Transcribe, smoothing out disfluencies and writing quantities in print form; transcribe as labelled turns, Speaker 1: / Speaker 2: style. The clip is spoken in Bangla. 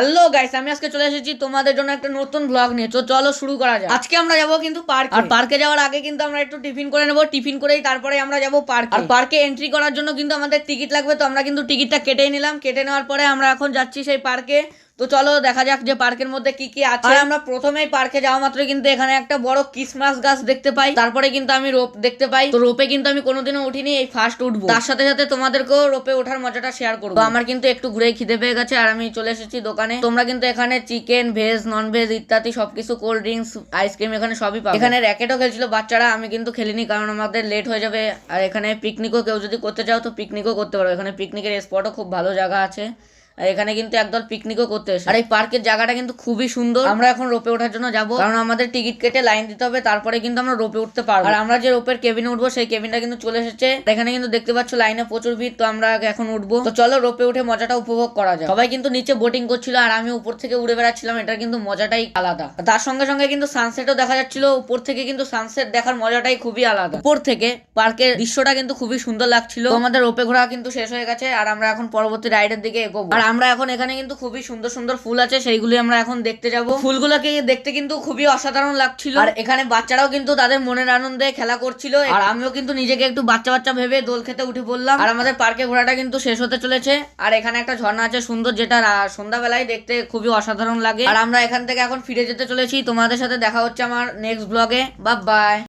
Speaker 1: হ্যালো গাইস, আমি আজকে চলে এসেছি তোমাদের জন্য একটা নতুন ব্লগ নিয়ে। তো চলো শুরু করা যাক। আজকে আমরা যাবো কিন্তু পার্কে। আর পার্কে যাওয়ার আগে কিন্তু আমরা একটু টিফিন করে নেবো। টিফিন করেই তারপরে আমরা যাবো পার্কে। আর পার্কে এন্ট্রি করার জন্য কিন্তু আমাদের টিকিট লাগবে। তো আমরা কিন্তু টিকিটটা কেটেই নিলাম। কেটে নেওয়ার পরে আমরা এখন যাচ্ছি সেই পার্কে। তো চলো দেখা যাক যে পার্কের মধ্যে কি কি আছে। আর আমরা প্রথমেই পার্কে যাওয়া মাত্র কিন্তু এখানে একটা বড় ক্রিসমাস গাছ দেখতে পাই। তারপরে কিন্তু আমি রোপ দেখতে পাই। তো রোপে কিন্তু আমি কোনোদিনও উঠিনি, এই ফার্স্ট উঠবো। তার সাথে সাথে তোমাদেরকেও রোপে ওঠার মজাটা শেয়ার করবো। তো আমার কিন্তু একটু ঘুরে খিদে পেয়ে গেছে আর আমি চলে এসেছি দোকানে। তোমরা কিন্তু এখানে চিকেন, ভেজ, নন ভেজ ইত্যাদি সবকিছু, কোল্ড ড্রিঙ্কস, আইসক্রিম এখানে সবই পাবে। এখানে র্যাকেটও খেলছিল বাচ্চারা, আমি কিন্তু খেলিনি কারণ আমাদের লেট হয়ে যাবে। আর এখানে পিকনিকও কেউ যদি করতে চাও তো পিকনিকও করতে পারো। এখানে পিকনিকের স্পটও খুব ভালো জায়গা আছে। আর এখানে কিন্তু একদল পিকনিকও করতে এসে। আর এই পার্কের জায়গাটা কিন্তু খুবই সুন্দর। আমরা এখন রোপে ওঠার জন্য যাব, কারণ আমাদের টিকিট কেটে লাইন দিতে হবে, তারপরে কিন্তু আমরা রোপে উঠতে পারবো। আর আমরা যে রোপের কেবিনে উঠবো সেই কেবিনটা কিন্তু চলে এসেছে। এখানে কিন্তু দেখতে পাচ্ছ লাইনে প্রচুর ভিড়। তো আমরা এখন উঠবো। তো চলো রোপে উঠে মজাটা উপভোগ করা যায়। সবাই কিন্তু নিচে বোটিং করছিল আর আমি উপর থেকে উড়ে বেড়াচ্ছিলাম। এটার কিন্তু মজাটাই আলাদা। তার সঙ্গে সঙ্গে কিন্তু সানসেটও দেখা যাচ্ছিল। উপর থেকে কিন্তু সানসেট দেখার মজাটাই খুবই আলাদা। উপর থেকে পার্কের দৃশ্যটা কিন্তু খুবই সুন্দর লাগছিল। আমাদের রোপে ঘোরা কিন্তু শেষ হয়ে গেছে আর আমরা এখন পরবর্তী রাইডের দিকে এগোবো। আর আমরা এখন এখানে কিন্তু খুবই সুন্দর সুন্দর ফুল আছে, সেইগুলি আমরা এখন দেখতে যাব। ফুলগুলোকে দেখতে কিন্তু খুবই অসাধারণ লাগছিল। আর এখানে বাচ্চারাও কিন্তু তাদের মনের আনন্দে খেলা করছিল। আর আমিও কিন্তু নিজেকে একটু বাচ্চা বাচ্চা ভেবে দোল খেতে উঠে পড়লাম। আর আমাদের পার্কে ঘোরাটা কিন্তু শেষ হতে চলেছে। আর এখানে একটা ঝর্ণা আছে সুন্দর, যেটা সন্ধ্যাবেলায় দেখতে খুবই অসাধারণ লাগে। আর আমরা এখান থেকে এখন ফিরে যেতে চলেছি। তোমাদের সাথে দেখা হচ্ছে আমার নেক্সট ব্লগে। Bye bye.